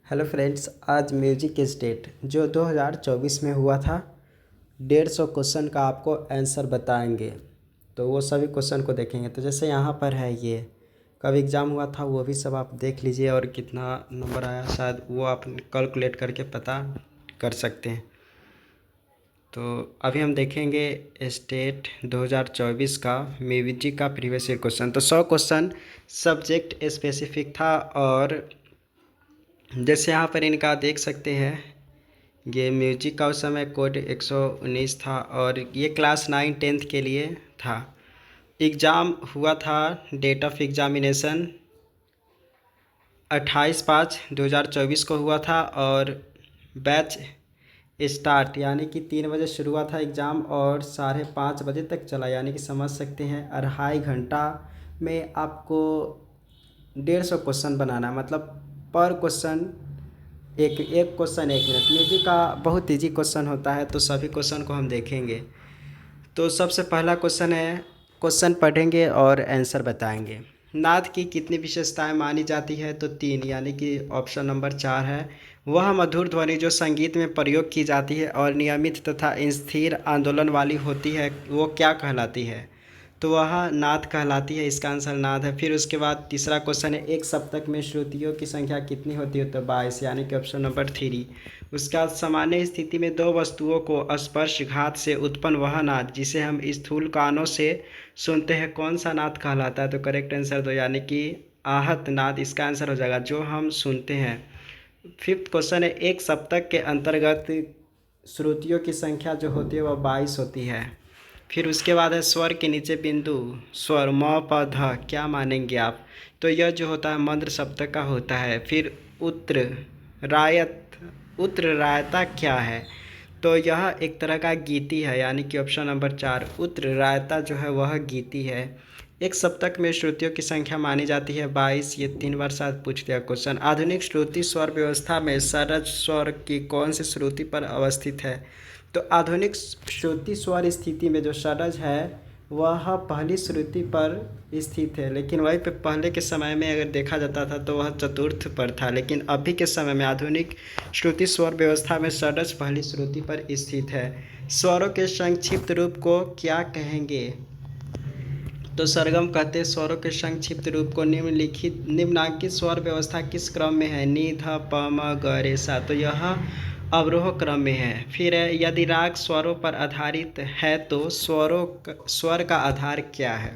Hello friends, आज music state जो 2024 में हुआ था 150 क्वेश्चन का आपको आंसर बताएंगे। तो वो सभी क्वेश्चन को देखेंगे। तो जैसे यहाँ पर है, ये कब एग्ज़ाम हुआ था वो भी सब आप देख लीजिए और कितना नंबर आया शायद वो आप कैलकुलेट करके पता कर सकते हैं। तो अभी हम देखेंगे स्टेट 2024 का म्यूजिक का प्रीवियस ईयर क्वेश्चन। तो 100 क्वेश्चन सब्जेक्ट स्पेसिफिक था और जैसे यहाँ पर इनका देख सकते हैं, ये म्यूजिक का उस समय कोड 119 था और ये क्लास 9-10 के लिए था। एग्ज़ाम हुआ था, डेट ऑफ एग्ज़ामिनेशन 28/5/2024 को हुआ था और बैच स्टार्ट यानी कि 3 बजे शुरू हुआ था एग्ज़ाम और 5:30 बजे तक चला, यानी कि समझ सकते हैं 2.5 घंटा में आपको 150 क्वेश्चन बनाना है। मतलब पर क्वेश्चन एक एक क्वेश्चन 1 मिनट। म्यूजिक का बहुत इजी क्वेश्चन होता है, तो सभी क्वेश्चन को हम देखेंगे। तो सबसे पहला क्वेश्चन है, क्वेश्चन पढ़ेंगे और आंसर बताएंगे। नाद की कितनी विशेषताएं मानी जाती है? तो 3, यानी कि ऑप्शन नंबर 4 है। वह मधुर ध्वनि जो संगीत में प्रयोग की जाती है और नियमित तथा स्थिर आंदोलन वाली होती है, वो क्या कहलाती है? तो वह नाद कहलाती है। इसका आंसर नाद है। फिर उसके बाद तीसरा क्वेश्चन है, एक सप्तक में श्रुतियों की संख्या कितनी होती है? तो 22, यानी कि ऑप्शन नंबर 3। उसका सामान्य स्थिति में दो वस्तुओं को स्पर्शघात से उत्पन्न वह नाद जिसे हम स्थूल कानों से सुनते हैं, कौन सा नाद कहलाता है? तो करेक्ट आंसर दो, यानी कि आहत नाद इसका आंसर हो जाएगा, जो हम सुनते हैं। फिफ्थ क्वेश्चन है, एक सप्तक के अंतर्गत श्रुतियों की संख्या जो होती है वह 22 होती है। फिर उसके बाद है, स्वर के नीचे बिंदु स्वर म प ध क्या मानेंगे आप? तो यह जो होता है मध्य सप्तक का होता है। फिर उत्तर रायत, उत्तर रायता क्या है? तो यह एक तरह का गीति है, यानी कि ऑप्शन नंबर 4 उत्तर रायता जो है वह गीति है। एक सप्तक में श्रुतियों की संख्या मानी जाती है 22। ये 3 बार साथ पूछ दिया क्वेश्चन। आधुनिक श्रुति स्वर व्यवस्था में सरज स्वर की कौन सी श्रुति पर अवस्थित है? तो आधुनिक श्रुति स्वर स्थिति में जो षडज है वह पहली श्रुति पर स्थित है, लेकिन वहीं पे पहले के समय में अगर देखा जाता था तो वह चतुर्थ पर था, लेकिन अभी के समय में आधुनिक श्रुति स्वर व्यवस्था में षडज पहली श्रुति पर स्थित है। स्वरों के संक्षिप्त रूप को क्या कहेंगे? तो सरगम कहते हैं स्वरों के संक्षिप्त रूप को। निम्नांकित स्वर व्यवस्था किस क्रम में है? नी ध प म ग रे सा। तो यह अवरोह क्रम में है। फिर है, यदि राग स्वरों पर आधारित है तो स्वर का आधार क्या है?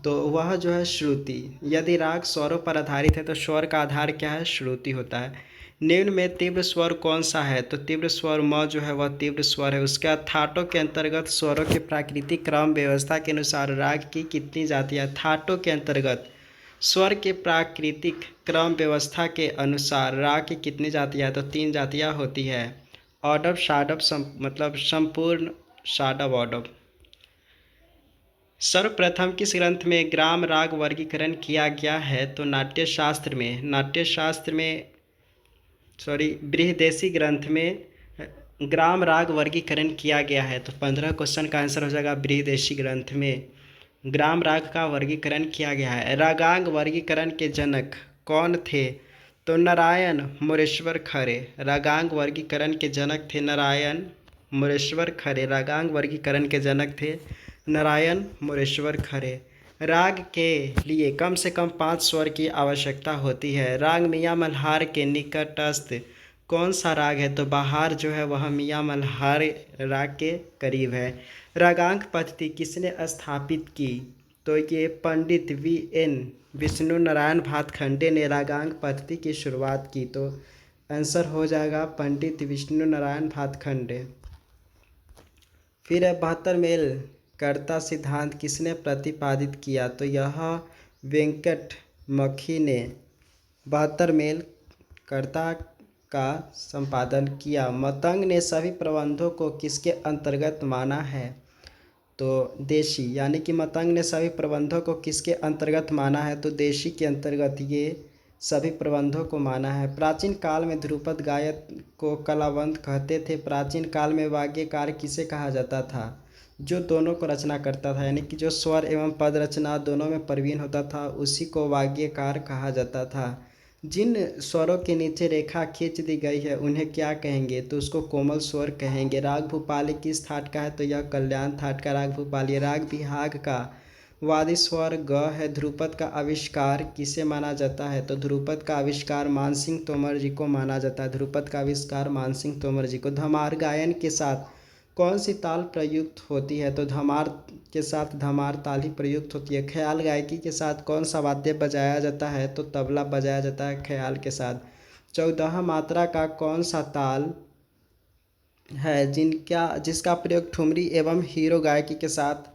तो वह जो है श्रुति। यदि राग स्वरों पर आधारित है तो स्वर का आधार क्या है? श्रुति होता है। निम्न में तीव्र स्वर कौन सा है? तो तीव्र स्वर म जो है वह तीव्र स्वर है। उसके बाद थाटों के अंतर्गत स्वरों के प्राकृतिक क्रम व्यवस्था के अनुसार राग की कितनी जातियाँ? थाटों के अंतर्गत स्वर के प्राकृतिक क्रम व्यवस्था के अनुसार राग की कितनी जातियाँ? तो 3 जातियाँ होती है। ऑडव, शाडव, मतलब संपूर्ण शाडव ऑडव। सर्वप्रथम किस ग्रंथ में ग्राम राग वर्गीकरण किया गया है? तो बृहदेशी ग्रंथ में ग्राम राग वर्गीकरण किया गया है। तो 15 क्वेश्चन का आंसर हो जाएगा, बृहदेशी ग्रंथ में ग्राम राग का वर्गीकरण किया गया है। रागांग वर्गीकरण के जनक कौन थे? तो नारायण मोरेश्वर खरे रागांग वर्गीकरण के जनक थे। नारायण मोरेश्वर खरे रागांग वर्गीकरण के जनक थे। नारायण मोरेश्वर खरे। राग के लिए कम से कम 5 स्वर की आवश्यकता होती है। राग मियाँ मल्हार के निकटस्थ कौन सा राग है? तो बहार जो है वह मियाँ मल्हार राग के करीब है। रागांक पद्धति किसने स्थापित की? तो ये पंडित V.N. विष्णु नारायण भातखंडे ने रागांक पद्धति की शुरुआत की। तो आंसर हो जाएगा पंडित विष्णु नारायण भातखंडे। फिर है, 72 मेल कर्ता सिद्धांत किसने प्रतिपादित किया? तो यह वेंकट मक्खी ने 72 मेल कर्ता का संपादन किया। मतंग ने सभी प्रबंधों को किसके अंतर्गत माना है? तो देशी, यानी कि मतंग ने सभी प्रबंधों को किसके अंतर्गत माना है? तो देशी के अंतर्गत ये सभी प्रबंधों को माना है। प्राचीन काल में ध्रुपद गायक को कलावंत कहते थे। प्राचीन काल में वाग्यकार किसे कहा जाता था? जो दोनों को रचना करता था, यानी कि जो स्वर एवं पद रचना दोनों में प्रवीण होता था, उसी को वाग्यकार कहा जाता था। जिन स्वरों के नीचे रेखा खींच दी गई है उन्हें क्या कहेंगे? तो उसको कोमल स्वर कहेंगे। राग भूपाली किस थाट का है? तो यह कल्याण थाट का राग भूपाली है। राग बिहाग का वादी स्वर ग है। ध्रुपद का आविष्कार किसे माना जाता है? तो ध्रुपद का आविष्कार मानसिंह तोमर जी को माना जाता है। ध्रुपद का आविष्कार मानसिंह तोमर जी को। धमार गायन के साथ कौन सी ताल प्रयुक्त होती है? तो धमार के साथ धमार ताल ही प्रयुक्त होती है। ख्याल गायकी के साथ कौन सा वाद्य बजाया जाता है? तो तबला बजाया जाता है ख्याल के साथ। 14 मात्रा का कौन सा ताल है जिसका प्रयोग ठुमरी एवं हीरो गायकी के साथ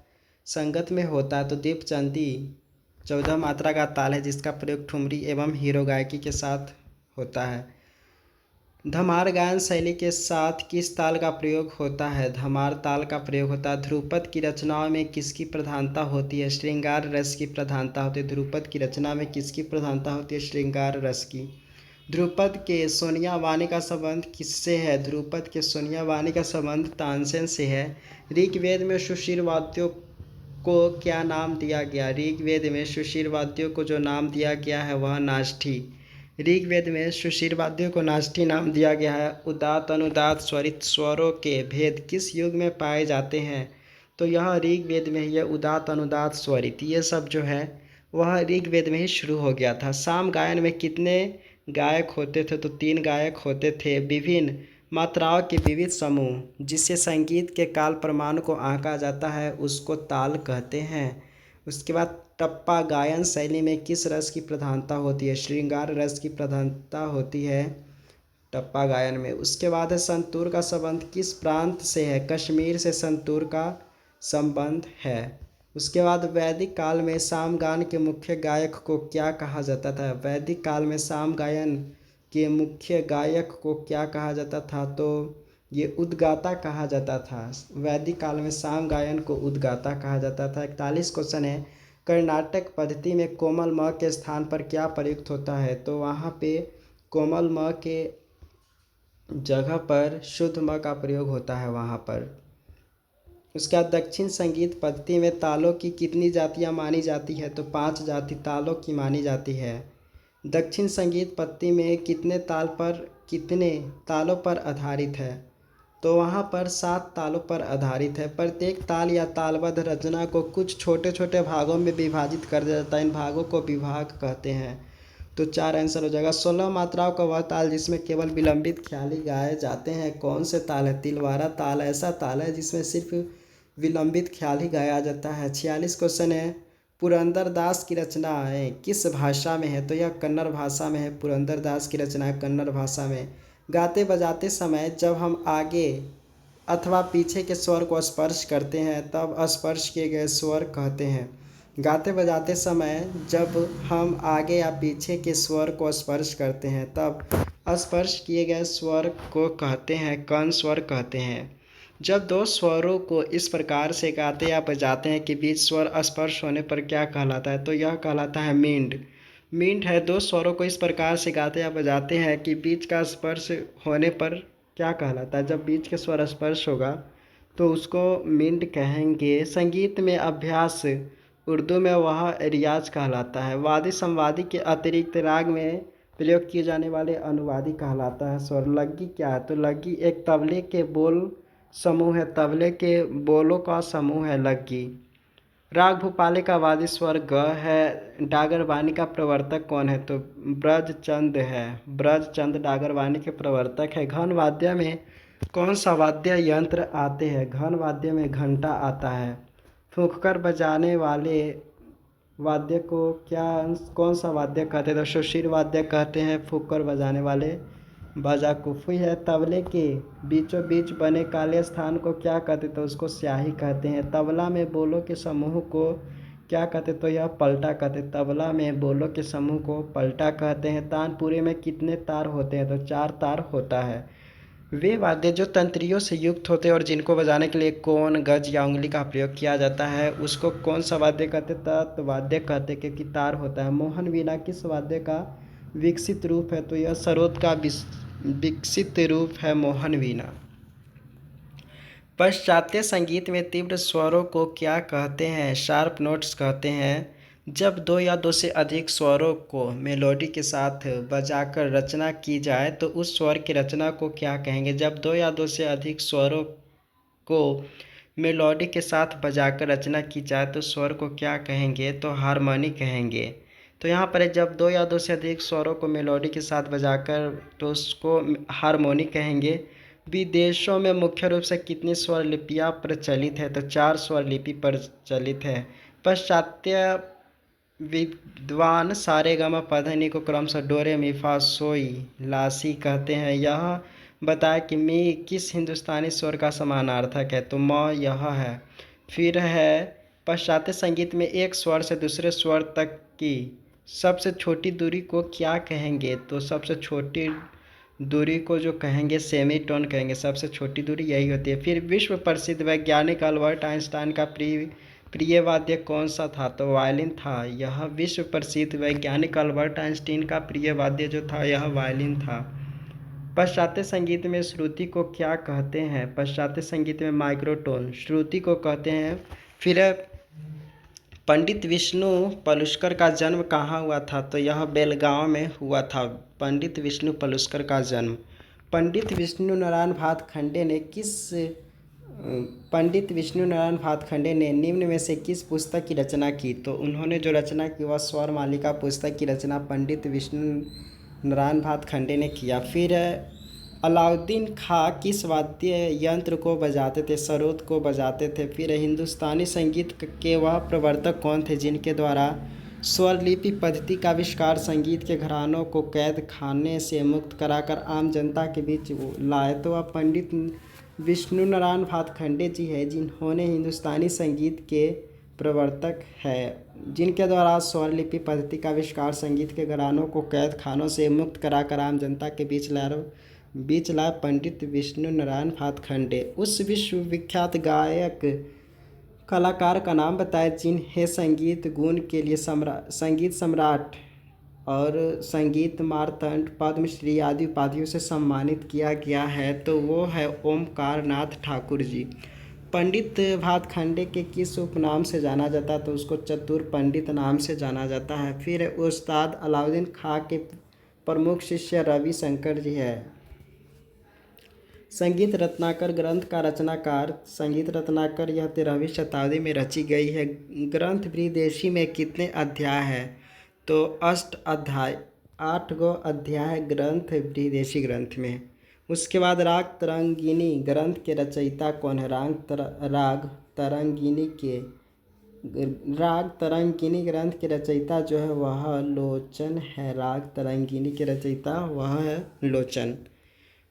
संगत में होता है? तो दीपचंदी 14 मात्रा का ताल है जिसका प्रयोग ठुमरी एवं हीरो गायकी के साथ होता है। धमार गायन शैली के साथ किस ताल का प्रयोग होता है? धमार ताल का प्रयोग होता है। ध्रुपद की रचनाओं में किसकी प्रधानता होती है? श्रृंगार रस की प्रधानता होती है। ध्रुपद की रचना में किसकी प्रधानता होती है? श्रृंगार रस की। ध्रुपद के सोनिया वाणी का संबंध किससे है? ध्रुपद के सोनिया वाणी का संबंध तानसेन से है। ऋग्वेद में सुशील वाद्यों को क्या नाम दिया गया? ऋग्वेद में सुशील वाद्यों को जो नाम दिया गया है वह नाष्ठी। ऋग्वेद में सुशील वाद्यों को नाष्ठी नाम दिया गया है। उदात्त अनुदात्त स्वरित स्वरों के भेद किस युग में पाए जाते हैं? तो यह ऋग्वेद में ही है। उदात्त अनुदात्त स्वरित ये सब जो है वह ऋग्वेद में ही शुरू हो गया था। साम गायन में कितने गायक होते थे? तो 3 गायक होते थे। विभिन्न मात्राओं के विविध समूह जिससे संगीत के काल प्रमाण को आंका जाता है उसको ताल कहते हैं। उसके बाद टप्पा गायन शैली में किस रस की प्रधानता होती है? श्रृंगार रस की प्रधानता होती है टप्पा गायन में। उसके बाद है संतूर का संबंध किस प्रांत से है? कश्मीर से संतूर का संबंध है। उसके बाद वैदिक काल में सामगान के मुख्य गायक को क्या कहा जाता था? वैदिक काल में साम गायन के मुख्य गायक को क्या कहा जाता था? तो ये उद्गाता कहा जाता था। वैदिक काल में साम गायन को उद्गाता कहा जाता था। 41 क्वेश्चन है, कर्नाटक पद्धति में कोमल म के स्थान पर क्या प्रयुक्त होता है? तो वहाँ पे कोमल म के जगह पर शुद्ध म का प्रयोग होता है वहाँ पर। उसके बाद दक्षिण संगीत पद्धति में तालों की कितनी जातियाँ मानी जाती है? तो 5 जाति तालों की मानी जाती है। दक्षिण संगीत पद्धति में कितने तालों पर आधारित है? तो वहाँ पर 7 तालों पर आधारित है। प्रत्येक ताल या तालबद्ध रचना को कुछ छोटे छोटे भागों में विभाजित कर दिया जाता है। इन भागों को विभाग कहते हैं। तो 4 आंसर हो जाएगा। 16 मात्राओं का वह ताल जिसमें केवल विलंबित ख्याली गाए जाते हैं कौन से ताल है? तिलवारा ताल ऐसा ताल है जिसमें सिर्फ विलंबित ख्याल ही गाया जाता है। 46 क्वेश्चन है, पुरंदरदास की रचनाएँ किस भाषा में है? तो यह कन्नड़ भाषा में है। पुरंदरदास की रचनाएँ कन्नड़ भाषा में। गाते बजाते समय जब हम आगे अथवा पीछे के स्वर को स्पर्श करते हैं तब स्पर्श किए गए स्वर कहते हैं। गाते बजाते समय जब हम आगे या पीछे के स्वर को स्पर्श करते हैं तब स्पर्श किए गए स्वर को कहते हैं कर्ण स्वर कहते हैं। जब 2 स्वरों को इस प्रकार से गाते या बजाते हैं कि बीच स्वर स्पर्श होने पर क्या कहलाता है? तो यह कहलाता है मींड। मींड है। 2 स्वरों को इस प्रकार से गाते या बजाते हैं कि बीच का स्पर्श होने पर क्या कहलाता है? जब बीच के स्वर स्पर्श होगा तो उसको मींड कहेंगे। संगीत में अभ्यास उर्दू में वह रियाज कहलाता है। वादी संवादी के अतिरिक्त राग में प्रयोग किए जाने वाले अनुवादी कहलाता है स्वर। लग्गी क्या है? तो लग्गी एक तबले के बोल समूह है। तबले के बोलों का समूह है लग्गी। राग भूपाली का वादी स्वर ग है। डागरवानी का प्रवर्तक कौन है? तो ब्रजचंद है। ब्रजचंद डागरवानी के प्रवर्तक है। घन वाद्य में कौन सा वाद्य यंत्र आते हैं? घन वाद्य में घंटा आता है। फूंककर बजाने वाले वाद्य को कौन सा वाद्य कहते हैं? तो सुशील वाद्य कहते हैं फूंककर बजाने वाले। बाजा कुफी है। तबले के बीचों बीच बने काले स्थान को क्या कहते? तो उसको स्याही कहते हैं। तबला में बोलों के समूह को क्या कहते? तो यह पलटा कहते। तबला में बोलों के समूह को पलटा कहते हैं। तानपुरे में कितने तार होते हैं? तो 4 तार होता है। वे वाद्य जो तंत्रियों से युक्त होते हैं और जिनको बजाने के लिए कोन गज या उंगली का प्रयोग किया जाता है उसको कौन सा वाद्य कहते? तत्व वाद्य कहते क्योंकि तार होता है। मोहन वीणा किस वाद्य का विकसित रूप है? तो यह सरोद का विकसित रूप है मोहन वीणा। पाश्चात्य संगीत में तीव्र स्वरों को क्या कहते हैं? शार्प नोट्स कहते हैं। जब दो या दो से अधिक स्वरों को मेलोडी के साथ बजाकर रचना की जाए तो उस स्वर की रचना को क्या कहेंगे? जब दो या दो से अधिक स्वरों को मेलोडी के साथ बजाकर रचना की जाए तो स्वर को क्या कहेंगे? तो हारमोनी कहेंगे। तो यहाँ पर है, जब दो या दो से अधिक स्वरों को मेलोडी के साथ बजाकर तो उसको हारमोनी कहेंगे। विदेशों में मुख्य रूप से कितनी स्वर लिपियाँ प्रचलित है? तो 4 स्वर लिपि प्रचलित है। पाश्चात्य विद्वान सारेगामा पधनी को क्रमशः डोरे मी फा सोई लासी कहते हैं। यह बताया कि मी किस हिंदुस्तानी स्वर का समानार्थक है? तो म यह है। फिर है, पाश्चात्य संगीत में एक स्वर से दूसरे स्वर तक की सबसे छोटी दूरी को क्या कहेंगे? तो सबसे छोटी दूरी को जो कहेंगे सेमीटोन कहेंगे। सबसे छोटी दूरी यही होती है। फिर विश्व प्रसिद्ध वैज्ञानिक अल्बर्ट आइंस्टाइन का प्रिय वाद्य कौन सा था? तो वायलिन था। यह विश्व प्रसिद्ध वैज्ञानिक अल्बर्ट आइंस्टाइन का प्रिय वाद्य जो था यह वायलिन था। पाश्चात्य संगीत में श्रुति को क्या कहते हैं? पाश्चात्य संगीत में माइक्रोटोन श्रुति को कहते हैं। फिर पंडित विष्णु पलुस्कर का जन्म कहाँ हुआ था? तो यह बेलगांव में हुआ था। पंडित विष्णु पलुस्कर का जन्म। पंडित विष्णु नारायण भातखंडे ने पंडित विष्णु नारायण भातखंडे ने निम्न में से किस पुस्तक की रचना की? तो उन्होंने जो रचना की वह स्वर मालिका पुस्तक की रचना पंडित विष्णु नारायण भातखंडे ने किया। फिर अलाउद्दीन खां किस वाद्य यंत्र को बजाते थे? सरोद को बजाते थे। फिर हिंदुस्तानी संगीत के वह प्रवर्तक कौन थे जिनके द्वारा स्वर लिपि पद्धति का आविष्कार संगीत के घरानों को कैद खाने से मुक्त कराकर आम जनता के बीच लाए? तो वह पंडित विष्णु नारायण भातखंडे जी है, जिन्होंने हिंदुस्तानी संगीत के प्रवर्तक है, जिनके द्वारा स्वर लिपि पद्धति का आविष्कार संगीत के घरानों को कैद खानों से मुक्त कराकर आम जनता के बीच लाए पंडित विष्णु नारायण भातखंडे। उस विश्वविख्यात गायक कलाकार का नाम बताए जिन्हें संगीत गुण के लिए संगीत सम्राट और संगीत मार्तंड पद्मश्री आदि उपाधियों से सम्मानित किया गया है? तो वो है ओमकार नाथ ठाकुर जी। पंडित भातखंडे के किस उपनाम से जाना जाता? तो उसको चतुर पंडित नाम से जाना जाता है। फिर उस्ताद अलाउद्दीन खां के प्रमुख शिष्य रवि शंकर जी है। संगीत रत्नाकर ग्रंथ का रचनाकार? संगीत रत्नाकर यह 13वीं शताब्दी में रची गई है। ग्रंथ बृहदेशी में कितने अध्याय है? तो 8 अध्याय 8 गो अध्याय ग्रंथ बृहदेशी ग्रंथ में। उसके बाद राग तरंगिनी ग्रंथ के रचयिता कौन है? राग तरंगिनी ग्रंथ के रचयिता जो है वह लोचन है। राग तरंगिनी के रचयिता वह है लोचन।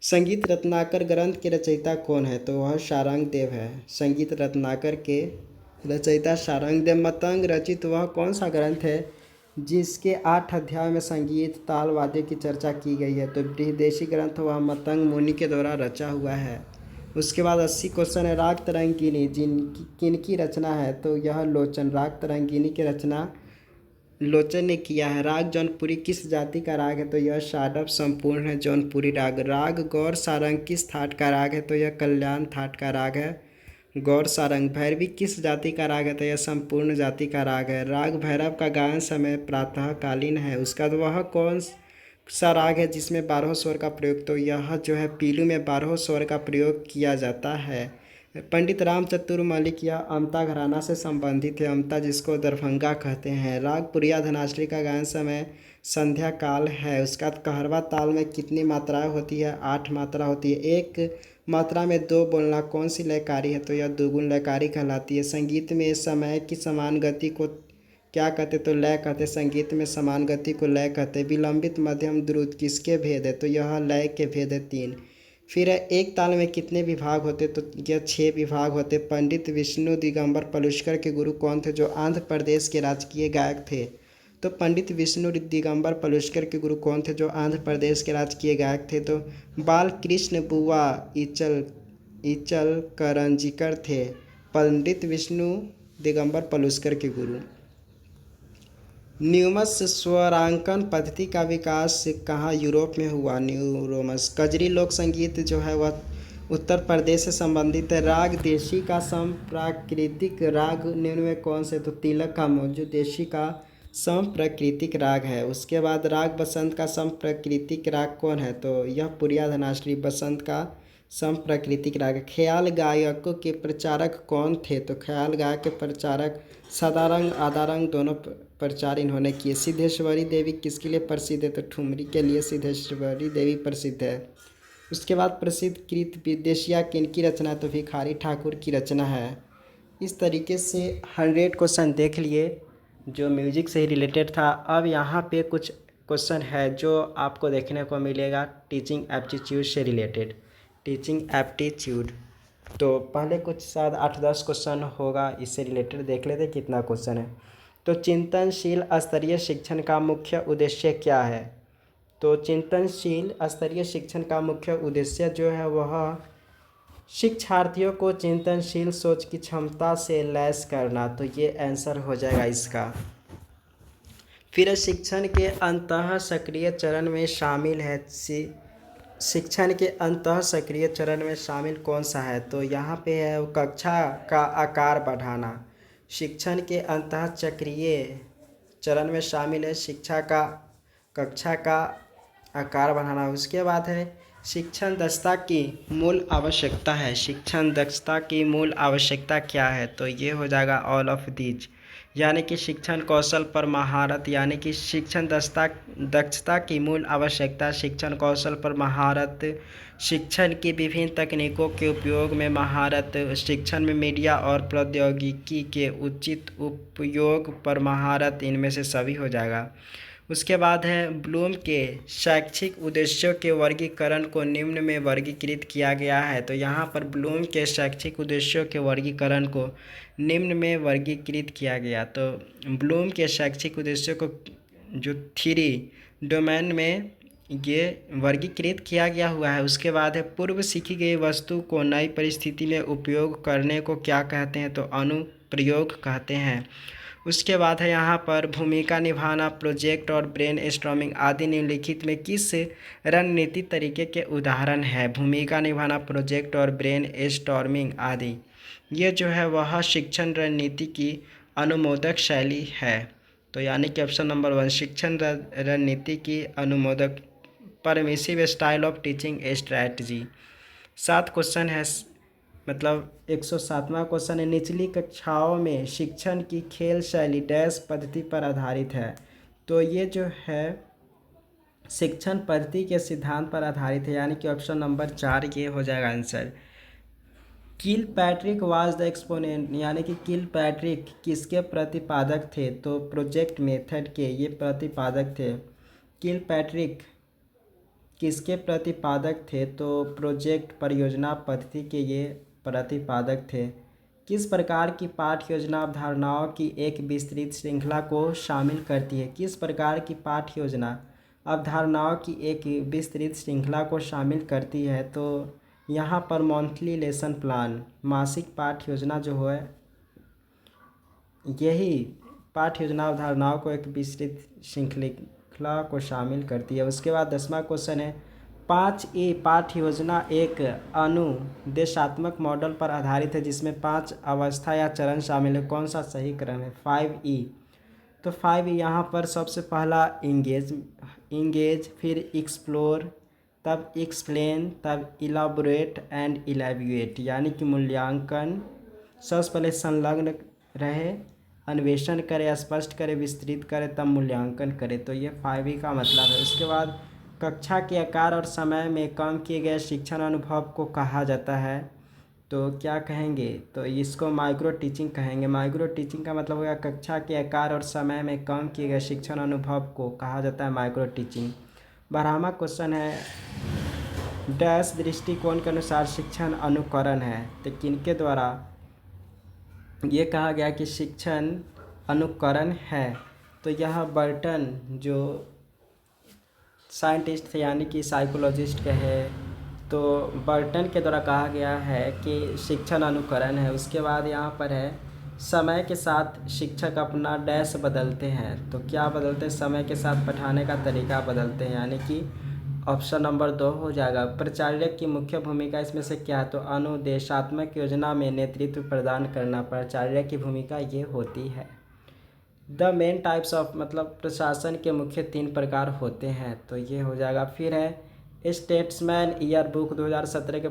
संगीत रत्नाकर ग्रंथ के रचयिता कौन है? तो वह शारंग देव है। संगीत रत्नाकर के रचयिता शारंग देव। मतंग रचित वह कौन सा ग्रंथ है जिसके 8 अध्याय में संगीत ताल वाद्य की चर्चा की गई है? तो बृहदेशी ग्रंथ वह मतंग मुनि के द्वारा रचा हुआ है। उसके बाद 80 क्वेश्चन है, राग तरंगिनी किनकी रचना है? तो यह लोचन। राग तरंगिनी की रचना लोचन ने किया है। राग जौनपुरी किस जाति का राग है? तो यह षाडव संपूर्ण है जौनपुरी राग। राग गौर सारंग किस थाट का राग है? तो यह कल्याण थाट का राग है गौर सारंग। भैरवी किस जाति का राग है? तो यह संपूर्ण जाति का राग है। राग भैरव का गायन समय प्रातःकालीन है। उसका तो वह कौन सा राग है जिसमें 12 स्वर का प्रयोग? तो यह जो है पीलू में 12 स्वर का प्रयोग किया जाता है। पंडित राम चतुर मलिक यह अमता घराना से संबंधित है। अमता जिसको दरभंगा कहते हैं। राग पुरिया धनाश्री का गायन समय संध्या काल है। उसका कहरवा ताल में कितनी मात्राएं होती है? 8 मात्रा होती है। एक मात्रा में 2 बोलना कौन सी लयकारी है? तो यह दुगुन लयकारी कहलाती है। संगीत में समय की समान गति को क्या कहते? तो लय कहते। संगीत में समान गति को लय कहते। विलंबित मध्यम द्रुत किसके भेद है? तो यह लय के भेद है 3। फिर एक ताल में कितने विभाग होते? तो यह 6 विभाग होते। पंडित विष्णु दिगंबर पलुस्कर के गुरु कौन थे जो आंध्र प्रदेश के राजकीय गायक थे? तो पंडित विष्णु दिगंबर पलुस्कर के गुरु कौन थे जो आंध्र प्रदेश के राजकीय गायक थे? तो बालकृष्ण बुआ इचल करंजीकर थे पंडित विष्णु दिगंबर पलुस्कर के गुरु। न्यूमस स्वरांकन पद्धति का विकास कहाँ यूरोप में हुआ? न्यूरोमस। कजरी लोक संगीत जो है वह उत्तर प्रदेश से संबंधित है। राग देशी का समप्राकृतिक राग निम्न में कौन से? तो तिलक का मोल जो देशी का समप्राकृतिक राग है। उसके बाद राग बसंत का समप्राकृतिक राग कौन है? तो यह पुरिया धनाश्री बसंत का समप्राकृतिक राग है। ख्याल गायकों के प्रचारक कौन थे? तो ख्याल गायक के प्रचारक सदारंग आदारंग दोनों प्रचार इन्होंने किए। सिद्धेश्वरी देवी किसके लिए प्रसिद्ध है? तो ठुमरी के लिए सिद्धेश्वरी देवी प्रसिद्ध है। उसके बाद प्रसिद्ध कृत विदेशिया किनकी रचना है? तो भिखारी ठाकुर की रचना है। इस तरीके से 100 क्वेश्चन देख लिए जो म्यूजिक से ही रिलेटेड था। अब यहाँ पे कुछ क्वेश्चन है जो आपको देखने को मिलेगा टीचिंग एप्टीट्यूड से रिलेटेड। टीचिंग एप्टीट्यूड तो पहले कुछ शायद 8-10 क्वेश्चन होगा, इससे रिलेटेड देख लेते कितना क्वेश्चन है। तो चिंतनशील स्तरीय शिक्षण का मुख्य उद्देश्य क्या है? तो चिंतनशील स्तरीय शिक्षण का मुख्य उद्देश्य जो है वह शिक्षार्थियों को चिंतनशील सोच की क्षमता से लैस करना। तो ये आंसर हो जाएगा इसका। फिर शिक्षण के अंतः सक्रिय चरण में शामिल है। शिक्षण के अंतः सक्रिय चरण में शामिल कौन सा है? तो यहाँ पे है कक्षा का आकार बढ़ाना। शिक्षण के अंतः सक्रिय चरण में शामिल है कक्षा का आकार बढ़ाना। उसके बाद है शिक्षण दक्षता की मूल आवश्यकता है। शिक्षण दक्षता की मूल आवश्यकता क्या है? तो ये हो जाएगा ऑल ऑफ दीज, यानी कि शिक्षण कौशल पर महारत, यानी कि शिक्षण दक्षता की मूल आवश्यकता शिक्षण कौशल पर महारत, शिक्षण की विभिन्न तकनीकों के उपयोग में महारत, शिक्षण में मीडिया और प्रौद्योगिकी के उचित उपयोग पर महारत, इनमें से सभी हो जाएगा। उसके बाद है ब्लूम के शैक्षिक उद्देश्यों के वर्गीकरण को निम्न में वर्गीकृत किया गया है। तो यहाँ पर ब्लूम के शैक्षिक उद्देश्यों के वर्गीकरण को निम्न में वर्गीकृत किया गया। तो ब्लूम के शैक्षिक उद्देश्यों को जो 3 डोमेन में ये वर्गीकृत किया गया हुआ है। उसके बाद है पूर्व सीखी गई वस्तु को नई परिस्थिति में उपयोग करने को क्या कहते हैं? तो अनुप्रयोग कहते हैं। उसके बाद है यहाँ पर भूमिका निभाना, प्रोजेक्ट और ब्रेन स्टॉर्मिंग आदि निम्नलिखित में किस रणनीति तरीके के उदाहरण है? भूमिका निभाना, प्रोजेक्ट और ब्रेन स्टॉर्मिंग आदि ये जो है वह शिक्षण रणनीति की अनुमोदक शैली है। तो यानी कि ऑप्शन नंबर 1 शिक्षण रणनीति की अनुमोदक permissive style of teaching strategy. 7 question है, मतलब 107वां क्वेश्चन है निचली कक्षाओं में शिक्षण की खेल शैली डैश पद्धति पर आधारित है। तो ये जो है शिक्षण पद्धति के सिद्धांत पर आधारित है, यानी कि ऑप्शन नंबर 4 ये हो जाएगा answer. Kill Patrick was the exponent, यानी कि किल पैट्रिक किसके प्रतिपादक थे? तो प्रोजेक्ट मेथड के ये प्रतिपादक थे। किल पैट्रिक किसके प्रतिपादक थे? तो प्रोजेक्ट परियोजना पद्धति के ये प्रतिपादक थे। किस प्रकार की पाठ्य योजना अवधारणाओं की एक विस्तृत श्रृंखला को शामिल करती है? किस प्रकार की पाठ्य योजना अवधारणाओं की एक विस्तृत श्रृंखला को शामिल करती है? तो यहाँ पर मंथली लेसन प्लान, मासिक पाठ्य योजना जो है यही पाठ्य योजना अवधारणाओं को एक विस्तृत श्रृंखला को शामिल करती है। उसके बाद 10वां क्वेश्चन है 5E पाठ्य योजना एक अनुदेशात्मक मॉडल पर आधारित है जिसमें 5 अवस्था या चरण शामिल है। कौन सा सही क्रम है? 5E। तो 5E यहाँ पर सबसे पहला इंगेज, फिर एक्सप्लोर, तब एक्सप्लेन, तब इलाबोरेट एंड इलेब्यूएट, यानी कि मूल्यांकन। सबसे पहले संलग्न रहे, अन्वेषण करे, स्पष्ट करे, विस्तृत करे, तब मूल्यांकन करे। तो ये 5E का मतलब है। उसके बाद कक्षा के आकार और समय में कम किए गए शिक्षण अनुभव को कहा जाता है। तो क्या कहेंगे? तो इसको माइक्रो टीचिंग कहेंगे। माइक्रो टीचिंग का मतलब होगा कक्षा के आकार और समय में कम किए गए शिक्षण अनुभव को कहा जाता है माइक्रो टीचिंग। 12वां क्वेश्चन है डैश दृष्टिकोण के अनुसार शिक्षण अनुकरण है। तो किनके द्वारा ये कहा गया कि शिक्षण अनुकरण है? तो यह बर्टन जो साइंटिस्ट थे, यानी कि साइकोलॉजिस्ट कहे, तो बर्टन के द्वारा कहा गया है कि शिक्षण अनुकरण है। उसके बाद यहाँ पर है समय के साथ शिक्षक अपना डैश बदलते हैं। तो क्या बदलते हैं? समय के साथ पढ़ाने का तरीका बदलते हैं, यानी कि ऑप्शन नंबर 2 हो जाएगा। प्राचार्य की मुख्य भूमिका इसमें से क्या है? तो अनुदेशात्मक योजना में नेतृत्व प्रदान करना प्राचार्य की भूमिका ये होती है। द मेन टाइप्स ऑफ मतलब प्रशासन के मुख्य 3 प्रकार होते हैं, तो ये हो जाएगा। फिर है स्टेट्समैन ईयर बुक 2017 के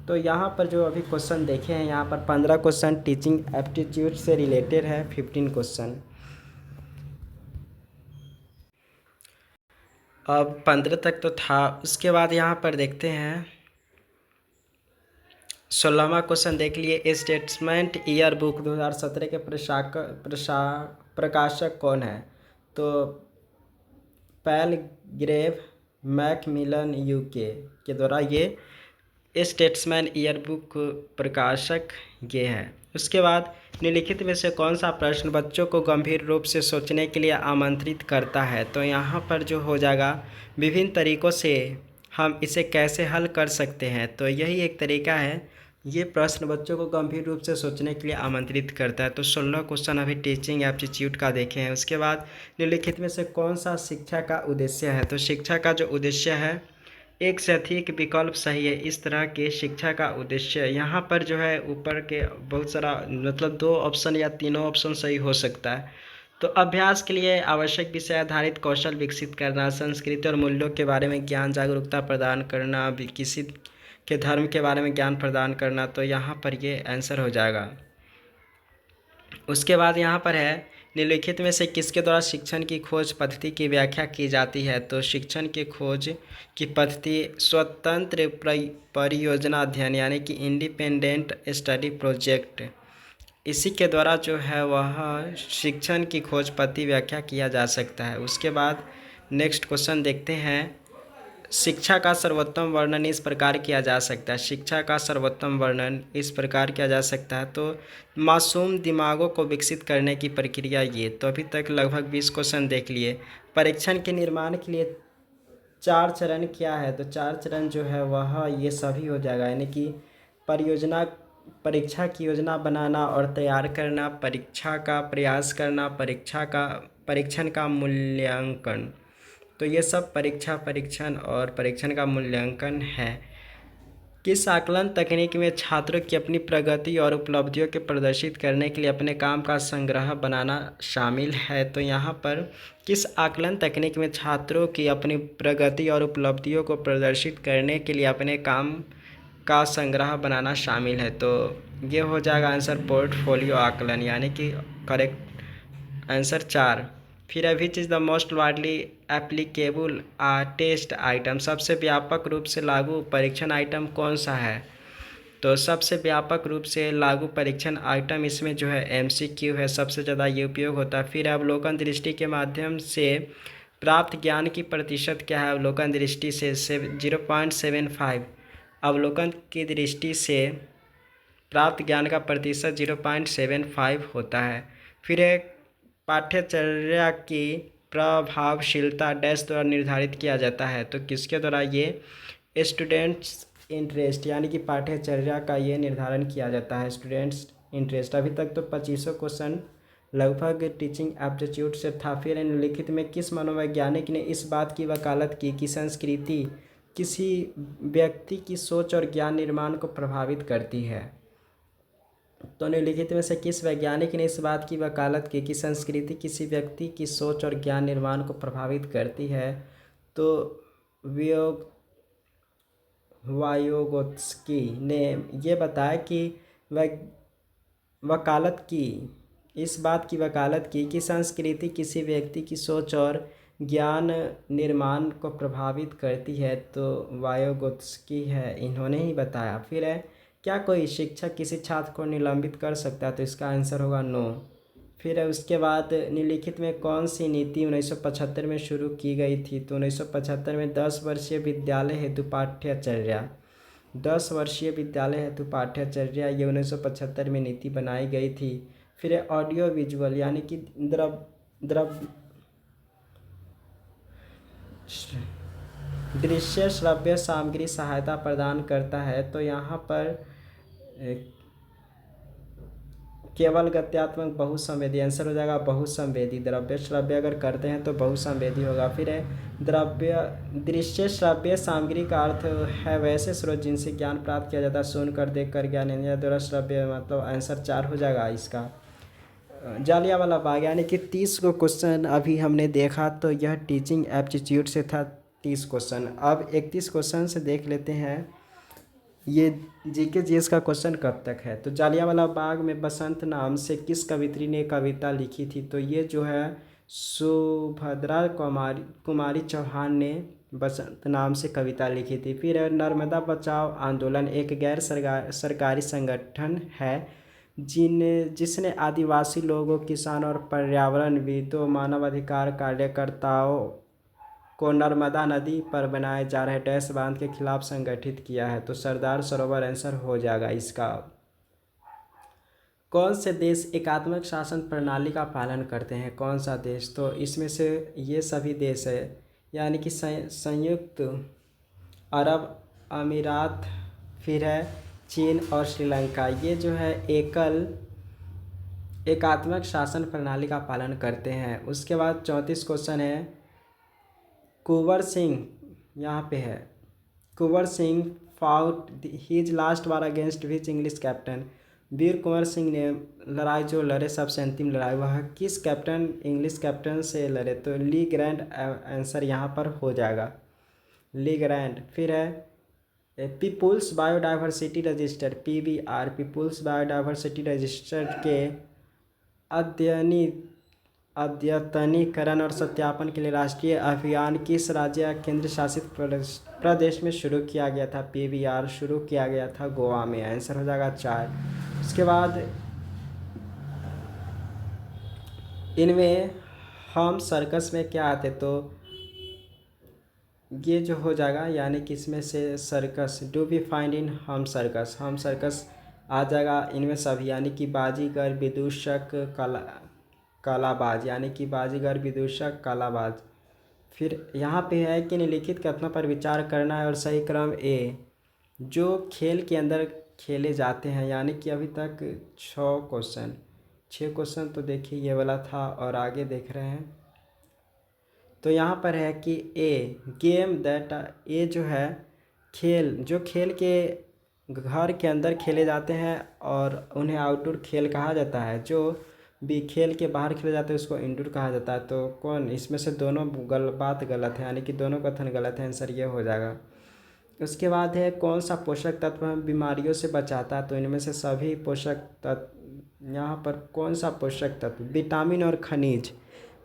तो यहाँ पर जो अभी क्वेश्चन देखे हैं, यहाँ पर 15 क्वेश्चन टीचिंग एप्टीट्यूड से रिलेटेड है, 15 क्वेश्चन। अब 15 तक तो था। उसके बाद यहाँ पर देखते हैं 16वां क्वेश्चन देख लिए। स्टेट्समेंट ईयर बुक 2017 के प्रकाशक कौन है? तो पैल ग्रेव मैकमिलन यूके के द्वारा ये स्टेट्समैन ईयर बुक प्रकाशक ये है। उसके बाद निम्नलिखित में से कौन सा प्रश्न बच्चों को गंभीर रूप से सोचने के लिए आमंत्रित करता है? तो यहाँ पर जो हो जाएगा, विभिन्न तरीक़ों से हम इसे कैसे हल कर सकते हैं, तो यही एक तरीका है। ये प्रश्न बच्चों को गंभीर रूप से सोचने के लिए आमंत्रित करता है। तो 16 क्वेश्चन अभी टीचिंग एप्टीट्यूड का देखे हैं। उसके बाद निम्नलिखित में से कौन सा शिक्षा का उद्देश्य है? तो शिक्षा का जो उद्देश्य है, एक से अधिक विकल्प सही है, इस तरह के शिक्षा का उद्देश्य। यहाँ पर जो है ऊपर के बहुत सारा मतलब 2 ऑप्शन या तीनों ऑप्शन सही हो सकता है। तो अभ्यास के लिए आवश्यक विषय आधारित कौशल विकसित करना, संस्कृति और मूल्यों के बारे में ज्ञान जागरूकता प्रदान करना, किसी के धर्म के बारे में ज्ञान प्रदान करना, तो यहाँ पर ये आंसर हो जाएगा। उसके बाद यहाँ पर है निम्नलिखित में से किसके द्वारा शिक्षण की खोज पद्धति की व्याख्या की जाती है? तो शिक्षण की खोज की पद्धति स्वतंत्र परियोजना अध्ययन यानी कि इंडिपेंडेंट स्टडी प्रोजेक्ट, इसी के द्वारा जो है वह शिक्षण की खोज पद्धति व्याख्या किया जा सकता है। उसके बाद नेक्स्ट क्वेश्चन देखते हैं। शिक्षा का सर्वोत्तम वर्णन इस प्रकार किया जा सकता है। शिक्षा का सर्वोत्तम वर्णन इस प्रकार किया जा सकता है। तो मासूम दिमागों को विकसित करने की प्रक्रिया ये। तो अभी तक लगभग 20 क्वेश्चन देख लिए। परीक्षण के निर्माण के लिए 4 चरण क्या है? तो 4 चरण जो है वह ये सभी हो जाएगा, यानी कि परीक्षा की योजना बनाना और तैयार करना, परीक्षा का प्रयास करना, परीक्षण का मूल्यांकन। तो ये सब परीक्षण और परीक्षण का मूल्यांकन है। किस आकलन तकनीक में छात्रों की अपनी प्रगति और उपलब्धियों के प्रदर्शित करने के लिए अपने काम का संग्रह बनाना शामिल है? तो यहाँ पर किस आकलन तकनीक में छात्रों की अपनी प्रगति और उपलब्धियों को प्रदर्शित करने के लिए अपने काम का संग्रह बनाना शामिल है? तो ये हो जाएगा आंसर पोर्टफोलियो आकलन, यानी कि करेक्ट आंसर 4। फिर which is the most widely applicable test item, सबसे व्यापक रूप से लागू परीक्षण आइटम कौन सा है? तो सबसे व्यापक रूप से लागू परीक्षण आइटम इसमें जो है MCQ है, सबसे ज़्यादा ये उपयोग होता है। फिर अवलोकन दृष्टि के माध्यम से प्राप्त ज्ञान की प्रतिशत क्या है? अवलोकन दृष्टि से 0.75, अवलोकन की दृष्टि से प्राप्त ज्ञान का प्रतिशत 0.75 होता है। फिर एक पाठ्यचर्या की प्रभावशीलता डैश द्वारा निर्धारित किया जाता है? तो किसके द्वारा? ये स्टूडेंट्स इंटरेस्ट, यानी कि पाठ्यचर्या का ये निर्धारण किया जाता है, स्टूडेंट्स इंटरेस्ट। अभी तक तो 25 क्वेश्चन लगभग टीचिंग एप्टीट्यूड से था। फिर निम्नलिखित में किस मनोवैज्ञानिक ने इस बात की वकालत की कि संस्कृति किसी व्यक्ति की सोच और ज्ञान निर्माण को प्रभावित करती है? तो निम्नलिखित में से किस वैज्ञानिक ने इस बात की वकालत की कि संस्कृति किसी व्यक्ति की सोच और ज्ञान निर्माण को प्रभावित करती है? तो वायोगोत्स्की ने ये बताया कि वकालत की इस बात की वकालत की कि संस्कृति किसी व्यक्ति की सोच और ज्ञान निर्माण को प्रभावित करती है। तो वायोगोत्स्की है, इन्होंने ही बताया। फिर है क्या कोई शिक्षक किसी छात्र को निलंबित कर सकता है? तो इसका आंसर होगा नो। फिर है उसके बाद निम्नलिखित में कौन सी नीति 1975 में शुरू की गई थी? तो 1975 में 10 वर्षीय विद्यालय हेतु पाठ्यचर्या, 10 वर्षीय विद्यालय हेतु पाठ्यचर्या ये 1975 में नीति बनाई गई थी। फिर है ऑडियो विजुअल, यानी कि दृश्य श्रव्य सामग्री सहायता प्रदान करता है। तो यहाँ पर केवल गत्यात्मक बहुसंवेदी, आंसर हो जाएगा बहुसंवेदी। द्रव्य श्रव्य अगर करते हैं तो बहुसंवेदी होगा। फिर है द्रव्य दृश्य श्रव्य सामग्री का अर्थ है वैसे स्रोत जिनसे ज्ञान प्राप्त किया जाता है, सुनकर देखकर ज्ञान, इंद्रिय द्वारा श्रव्य, मतलब आंसर 4 हो जाएगा इसका। जालियांवाला बाग यानी कि 30 को क्वेश्चन अभी हमने देखा, तो यह टीचिंग एप्टीट्यूड से था 30 क्वेश्चन। अब 31 क्वेश्चन से देख लेते हैं ये जीके जीएस का क्वेश्चन कब तक है। तो जालियांवाला बाग में बसंत नाम से किस कवित्री ने कविता लिखी थी। तो ये जो है सुभद्रा कुमारी चौहान ने बसंत नाम से कविता लिखी थी। फिर है नर्मदा बचाओ आंदोलन एक गैर सरकारी संगठन है जिसने आदिवासी लोगों, किसान और पर्यावरणविदों, मानवाधिकार कार्यकर्ताओं को नर्मदा नदी पर बनाए जा रहे डैश बांध के खिलाफ संगठित किया है। तो सरदार सरोवर आंसर हो जाएगा इसका। कौन से देश एकात्मक शासन प्रणाली का पालन करते हैं, कौन सा देश। तो इसमें से ये सभी देश है, यानी कि संयुक्त अरब अमीरात, फिर है चीन और श्रीलंका, ये जो है एकात्मक शासन प्रणाली का पालन करते हैं। उसके बाद 34 क्वेश्चन है कुंवर सिंह, यहाँ पे है Kunwar Singh fought his last war against which English captain. Veer Kunwar Singh ने लड़ाई जो लड़े सबसे अंतिम लड़ाई, वह किस कैप्टन इंग्लिश कैप्टन से लड़े। तो ली ग्रैंड आंसर यहाँ पर हो जाएगा, ली ग्रैंड। फिर है people's biodiversity register PBR, people's biodiversity register के अद्यतनीकरण और सत्यापन के लिए राष्ट्रीय अभियान किस राज्य या केंद्र शासित प्रदेश में शुरू किया गया था। PBR शुरू किया गया था गोवा में, आंसर हो जाएगा 4। उसके बाद इनमें हम सर्कस में क्या आते, तो ये जो हो जाएगा, यानी कि इसमें से circus do we find in हम सर्कस आ जाएगा इनमें सभी, यानी कि बाजीगर विदूषक कालाबाज, यानी कि बाजीगर विदूषक कालाबाज। फिर यहाँ पे है कि निम्नलिखित कथनों पर विचार करना है और सही क्रम ए जो खेल के अंदर खेले जाते हैं, यानी कि अभी तक 6 क्वेश्चन तो देखिए ये वाला था और आगे देख रहे हैं। तो यहाँ पर है कि ए गेम दैट, ए जो है खेल जो खेल के घर के अंदर खेले जाते हैं और उन्हें आउटडोर खेल कहा जाता है, जो भी खेल के बाहर खेले जाते हैं उसको इंडोर कहा जाता है। तो कौन इसमें से दोनों बात गलत है, यानी कि दोनों कथन गलत है, आंसर ये हो जाएगा। उसके बाद है कौन सा पोषक तत्व हमें बीमारियों से बचाता है। तो इनमें से सभी पोषक तत्व, यहाँ पर कौन सा पोषक तत्व,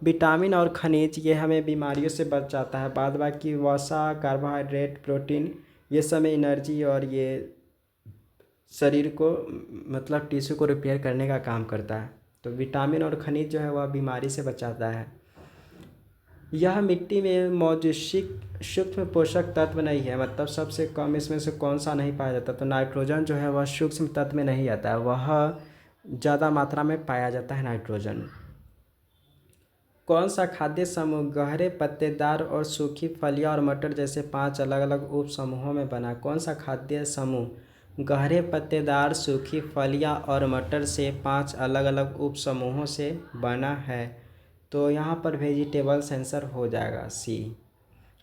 विटामिन और खनिज ये हमें बीमारियों से बचाता है। बाद बाकी वसा, कार्बोहाइड्रेट, प्रोटीन ये सब एनर्जी और ये शरीर को, मतलब टिश्यू को रिपेयर करने का काम करता है। तो विटामिन और खनिज जो है वह बीमारी से बचाता है। यह मिट्टी में मौजूद सूक्ष्म पोषक तत्व नहीं है, मतलब सबसे कम इसमें से कौन सा नहीं पाया जाता। तो नाइट्रोजन जो है वह सूक्ष्म तत्व में नहीं आता है, वह ज़्यादा मात्रा में पाया जाता है नाइट्रोजन। कौन सा खाद्य समूह गहरे पत्तेदार और सूखी फलियां और मटर जैसे 5 अलग अलग उप समूहों में बना। कौन सा खाद्य समूह गहरे पत्तेदार, सूखी फलियां और मटर से 5 अलग अलग उप समूहों से बना है। तो यहाँ पर वेजिटेबल्स आंसर हो जाएगा सी।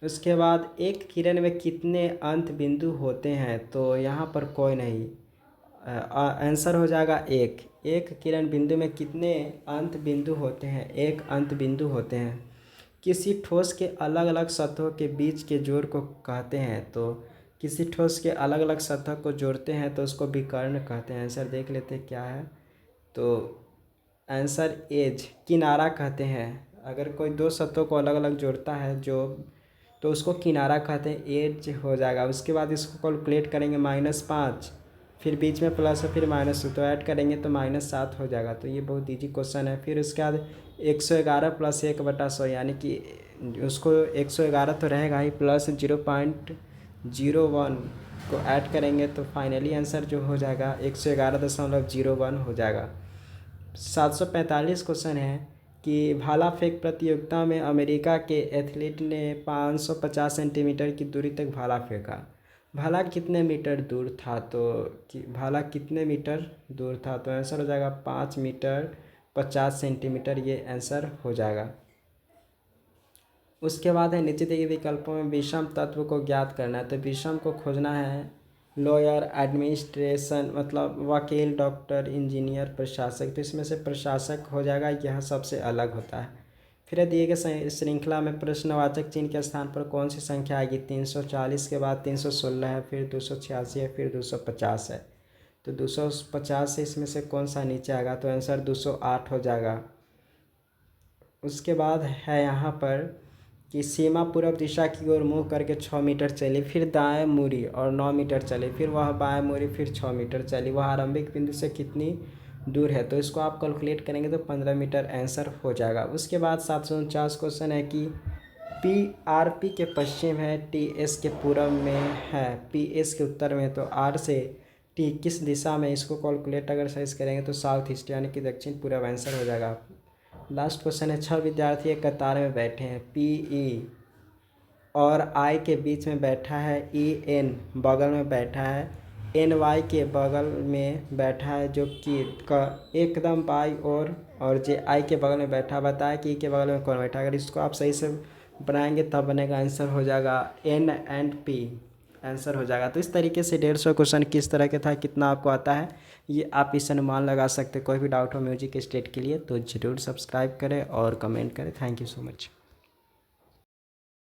उसके बाद एक किरण में कितने अंत बिंदु होते हैं। तो यहाँ पर कोई नहीं, आंसर हो जाएगा एक किरण बिंदु में कितने अंत बिंदु होते हैं, एक अंत बिंदु होते हैं। किसी ठोस के अलग अलग सतहों के बीच के जोड़ को कहते हैं। तो किसी ठोस के अलग अलग सतह को जोड़ते हैं तो उसको विकर्ण कहते हैं। आंसर देख लेते हैं क्या है। तो आंसर एज, किनारा कहते हैं। अगर कोई 2 सतहों को अलग अलग जोड़ता है तो उसको किनारा कहते हैं, एज हो जाएगा। उसके बाद इसको कैलकुलेट करेंगे -5, फिर बीच में प्लस है, फिर माइनस, तो ऐड करेंगे तो -7 हो जाएगा। तो ये बहुत इजी क्वेश्चन है। फिर उसके बाद 111 + 1/100, यानी कि उसको 111 तो रहेगा ही, प्लस 0.01 को ऐड करेंगे तो फाइनली आंसर जो हो जाएगा 111.01 हो जाएगा। 745 क्वेश्चन है कि भाला फेंक प्रतियोगिता में अमेरिका के एथलीट ने 550 सेंटीमीटर की दूरी तक भाला फेंका। भाला कितने मीटर दूर था, तो भाला कितने मीटर दूर था, तो आंसर हो जाएगा 5 मीटर 50 सेंटीमीटर, ये आंसर हो जाएगा। उसके बाद है नीचे दिए विकल्पों में विषम तत्व को ज्ञात करना है, तो विषम को खोजना है लॉयर, एडमिनिस्ट्रेशन मतलब वकील, डॉक्टर, इंजीनियर, प्रशासक, तो इसमें से प्रशासक हो जाएगा, यह सबसे अलग होता है। फिर दिए गए श्रृंखला में प्रश्नवाचक चिन्ह के स्थान पर कौन सी संख्या आएगी, 340 के बाद 316 है, फिर 286 है, फिर 250 है, तो 250 से इसमें से कौन सा नीचे आएगा, तो आंसर 208 हो जाएगा। उसके बाद है यहाँ पर कि सीमा पूर्व दिशा की ओर मुँह करके 6 मीटर चली, फिर दाएं मुड़ी और 9 मीटर चली, फिर वह बाएं मुड़ी, फिर 6 मीटर चली, वह आरंभिक बिंदु से कितनी दूर है, तो इसको आप कैलकुलेट करेंगे तो 15 मीटर आंसर हो जाएगा। उसके बाद 749 क्वेश्चन है कि PRP के पश्चिम है, TS के पूर्व में है, PS के उत्तर में, तो R से T किस दिशा में, इसको कैलकुलेट अगर साइज करेंगे तो साउथ ईस्ट यानी कि दक्षिण पूर्व आंसर हो जाएगा। लास्ट क्वेश्चन है 6 विद्यार्थी एक कतार में बैठे हैं, PE और I के बीच में बैठा है, EN बगल में बैठा है, NY के बगल में बैठा है जो कि एकदम बाई और JI के बगल में बैठा। बताया कि E के बगल में कौन बैठा, अगर इसको आप सही से बनाएंगे तब बनेगा, आंसर हो जाएगा N and P, आंसर हो जाएगा। तो इस तरीके से 150 क्वेश्चन किस तरह के था, कितना आपको आता है, ये आप इस अनुमान लगा सकते हैं। कोई भी डाउट हो म्यूजिक स्टेट के लिए तो ज़रूर सब्सक्राइब करें और कमेंट करें। Thank you so much.